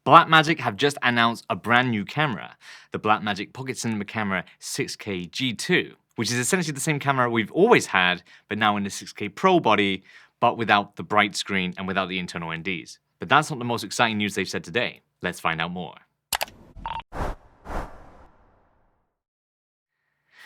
Blackmagic have just announced a brand new camera, the Blackmagic Pocket Cinema Camera 6K G2, which is essentially the same camera we've always had, but now in the 6K Pro body, but without the bright screen and without the internal NDs. But that's not the most exciting news they've said today. Let's find out more.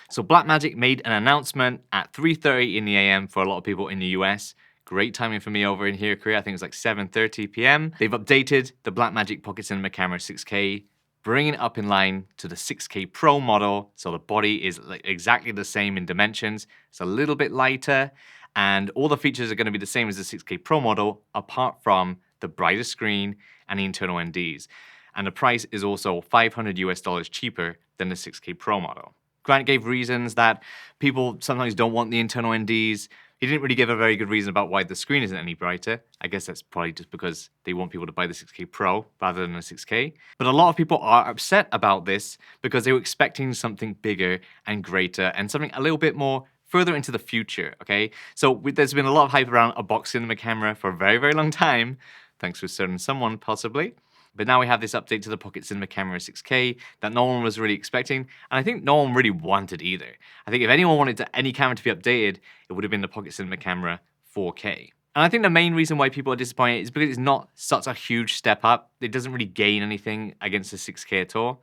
So Blackmagic made an announcement at 3:30 in the AM for a lot of people in the US. Great timing for me over in here, Korea. I think it was like 7:30 PM. They've updated the Blackmagic Pocket Cinema Camera 6K, bringing it up in line to the 6K Pro model. So the body is exactly the same in dimensions. It's a little bit lighter, and all the features are going to be the same as the 6K Pro model, apart from the brighter screen and the internal NDs. And the price is also $500 cheaper than the 6K Pro model. Grant gave reasons that people sometimes don't want the internal NDs. He didn't really give a very good reason about why the screen isn't any brighter. I guess that's probably just because they want people to buy the 6K Pro rather than the 6K. But a lot of people are upset about this because they were expecting something bigger and greater and something a little bit more further into the future, okay? So there's been a lot of hype around a box cinema camera for a very, very long time, thanks to a certain someone possibly. But now we have this update to the Pocket Cinema Camera 6K that no one was really expecting, and I think no one really wanted either. I think if anyone wanted any camera to be updated, it would have been the Pocket Cinema Camera 4K. And I think the main reason why people are disappointed is because it's not such a huge step up. It doesn't really gain anything against the 6K at all.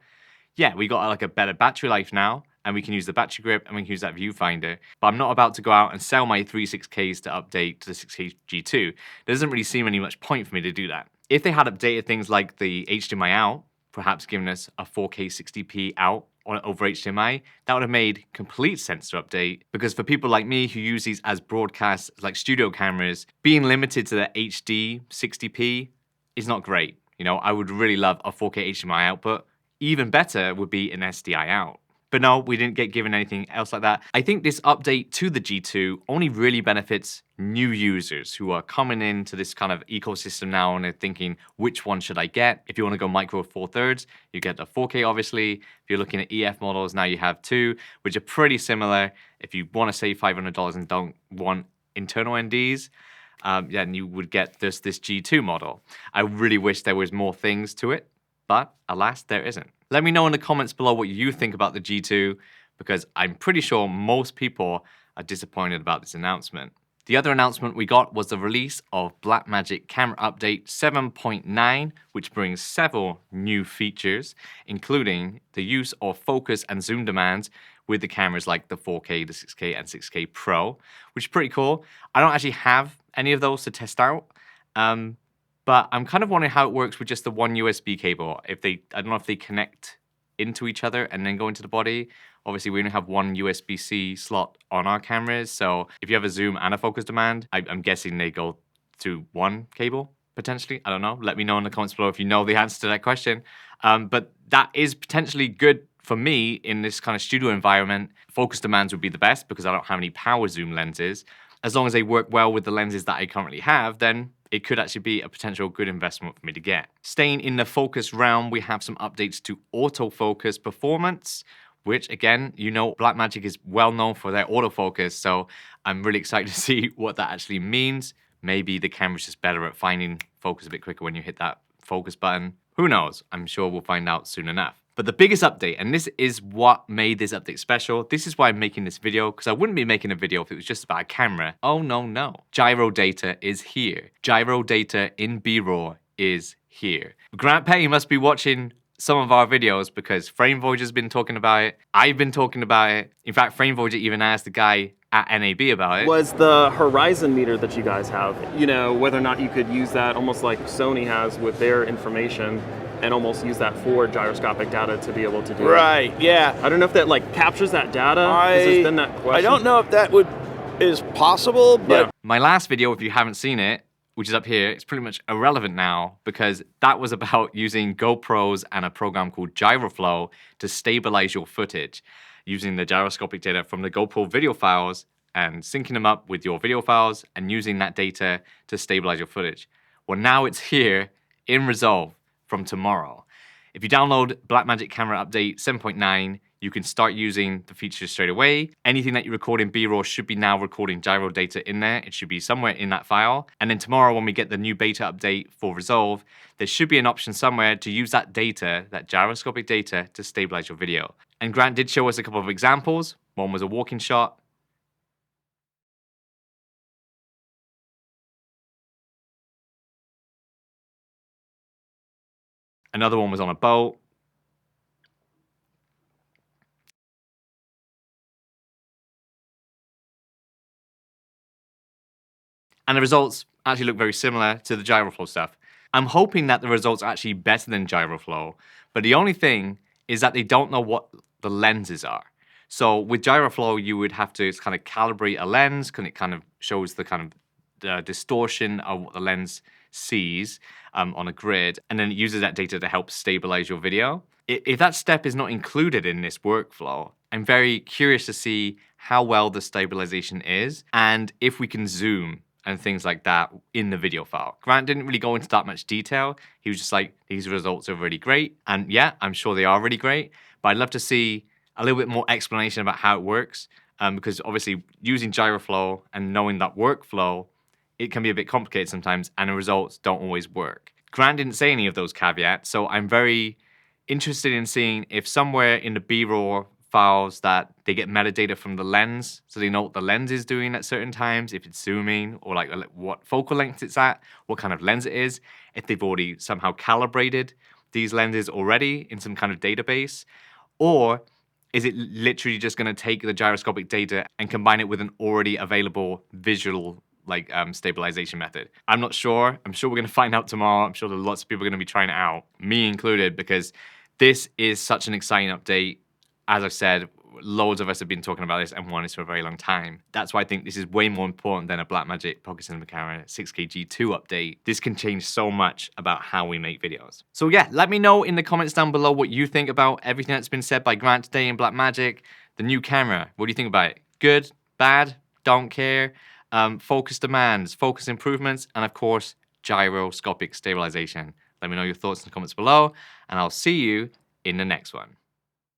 Yeah, we got like a better battery life now, and we can use the battery grip and we can use that viewfinder. But I'm not about to go out and sell my 3 6Ks to update to the 6K G2. There doesn't really seem any much point for me to do that. If they had updated things like the HDMI out, perhaps given us a 4K 60p out over HDMI, that would have made complete sense to update. Because for people like me who use these as broadcast, like studio cameras, being limited to the HD 60p is not great. You know, I would really love a 4K HDMI output. Even better would be an SDI out. But no, we didn't get given anything else like that. I think this update to the G2 only really benefits new users who are coming into this kind of ecosystem now and they're thinking, which one should I get? If you want to go micro 4/3, you get the 4K obviously. If you're looking at EF models, now you have 2, which are pretty similar. If you want to save $500 and don't want internal NDs, then you would get this G2 model. I really wish there was more things to it, but alas, there isn't. Let me know in the comments below what you think about the G2, because I'm pretty sure most people are disappointed about this announcement. The other announcement we got was the release of Blackmagic Camera Update 7.9, which brings several new features, including the use of focus and zoom demands with the cameras like the 4K, the 6K, and 6K Pro, which is pretty cool. I don't actually have any of those to test out. But I'm kind of wondering how it works with just the one USB cable. I don't know if they connect into each other and then go into the body. Obviously, we only have one USB-C slot on our cameras. So if you have a zoom and a focus demand, I'm guessing they go to one cable, potentially. I don't know. Let me know in the comments below if you know the answer to that question. But that is potentially good for me in this kind of studio environment. Focus demands would be the best because I don't have any power zoom lenses. As long as they work well with the lenses that I currently have, then it could actually be a potential good investment for me to get. Staying in the focus realm, we have some updates to autofocus performance, which again, you know, Blackmagic is well known for their autofocus, so I'm really excited to see what that actually means. Maybe the camera's just better at finding focus a bit quicker when you hit that focus button. Who knows? I'm sure we'll find out soon enough. But the biggest update, and this is what made this update special, this is why I'm making this video, because I wouldn't be making a video if it was just about a camera. Oh no. Gyro data is here. Gyro data in BRAW is here. Grant Petty must be watching some of our videos because Frame Voyager's been talking about it. I've been talking about it. In fact, Frame Voyager even asked the guy at NAB about it. Was the horizon meter that you guys have, you know, whether or not you could use that almost like Sony has with their information and almost use that for gyroscopic data to be able to do Right, yeah. I don't know if that like captures that data. There's been that question. I don't know if that is possible, but... Yeah. My last video, if you haven't seen it, which is up here, it's pretty much irrelevant now because that was about using GoPros and a program called Gyroflow to stabilize your footage, using the gyroscopic data from the GoPro video files and syncing them up with your video files and using that data to stabilize your footage. Well, now it's here in Resolve from tomorrow. If you download Blackmagic Camera Update 7.9, you can start using the features straight away. Anything that you record in BRAW should be now recording gyro data in there. It should be somewhere in that file. And then tomorrow when we get the new beta update for Resolve, there should be an option somewhere to use that data, that gyroscopic data, to stabilize your video. And Grant did show us a couple of examples. One was a walking shot. Another one was on a boat. And the results actually look very similar to the gyroflow stuff. I'm hoping that the results are actually better than gyroflow, but the only thing is that they don't know what the lenses are. So with gyroflow, you would have to kind of calibrate a lens, because it kind of shows the kind of the distortion of what the lens sees on a grid, and then it uses that data to help stabilize your video. If that step is not included in this workflow, I'm very curious to see how well the stabilization is, and if we can zoom and things like that in the video file. Grant didn't really go into that much detail. He was just like, these results are really great. And yeah, I'm sure they are really great, but I'd love to see a little bit more explanation about how it works, because obviously using gyroflow and knowing that workflow, it can be a bit complicated sometimes, and the results don't always work. Grant didn't say any of those caveats, so I'm very interested in seeing if somewhere in the BRAW files that they get metadata from the lens, so they know what the lens is doing at certain times, if it's zooming, or like what focal length it's at, what kind of lens it is, if they've already somehow calibrated these lenses already in some kind of database, or is it literally just going to take the gyroscopic data and combine it with an already available visual stabilization method? I'm not sure. I'm sure we're going to find out tomorrow. I'm sure that lots of people are going to be trying it out, me included, because this is such an exciting update. As I've said, loads of us have been talking about this and wanted this for a very long time. That's why I think this is way more important than a Blackmagic Pocket Cinema Camera 6K G2 update. This can change so much about how we make videos. So yeah, let me know in the comments down below what you think about everything that's been said by Grant today in Blackmagic. The new camera, what do you think about it? Good? Bad? Don't care? Focus demands, focus improvements, and of course, gyroscopic stabilization. Let me know your thoughts in the comments below, and I'll see you in the next one.